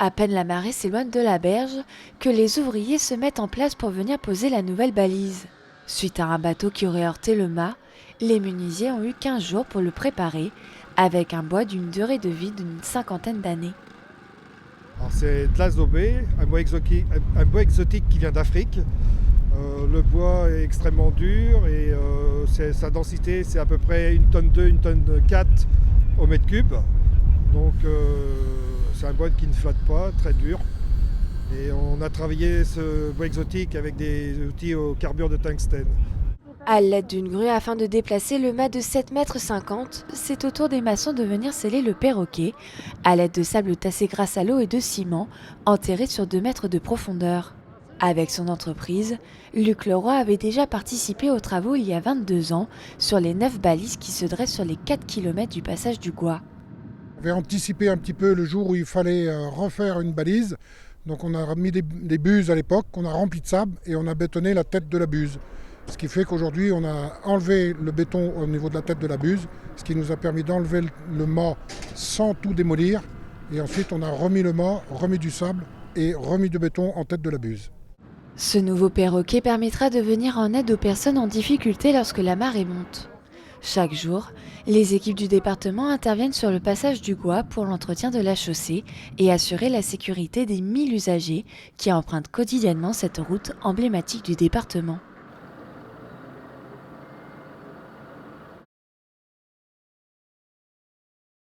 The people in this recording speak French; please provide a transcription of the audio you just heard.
À peine la marée s'éloigne de la berge que les ouvriers se mettent en place pour venir poser la nouvelle balise. Suite à un bateau qui aurait heurté le mât, les menuisiers ont eu 15 jours pour le préparer, avec un bois d'une durée de vie d'une cinquantaine d'années. Alors c'est Tlazobé, un bois exotique qui vient d'Afrique. Le bois est extrêmement dur et sa densité c'est à peu près 1 tonne 2, 1 tonne 4 au mètre cube. Donc c'est un bois qui ne flotte pas, très dur. Et on a travaillé ce bois exotique avec des outils au carbure de tungstène. À l'aide d'une grue afin de déplacer le mât de 7,50 m, c'est au tour des maçons de venir sceller le perroquet, à l'aide de sable tassé grâce à l'eau et de ciment, enterré sur 2 mètres de profondeur. Avec son entreprise, Luc Leroy avait déjà participé aux travaux il y a 22 ans sur les 9 balises qui se dressent sur les 4 km du passage du Gois. On avait anticipé un petit peu le jour où il fallait refaire une balise. Donc on a mis des buses à l'époque, on a rempli de sable et on a bétonné la tête de la buse. Ce qui fait qu'aujourd'hui on a enlevé le béton au niveau de la tête de la buse, ce qui nous a permis d'enlever le mât sans tout démolir. Et ensuite on a remis le mât, remis du sable et remis du béton en tête de la buse. Ce nouveau perroquet permettra de venir en aide aux personnes en difficulté lorsque la marée monte. Chaque jour, les équipes du département interviennent sur le passage du Gois pour l'entretien de la chaussée et assurer la sécurité des 1000 usagers qui empruntent quotidiennement cette route emblématique du département.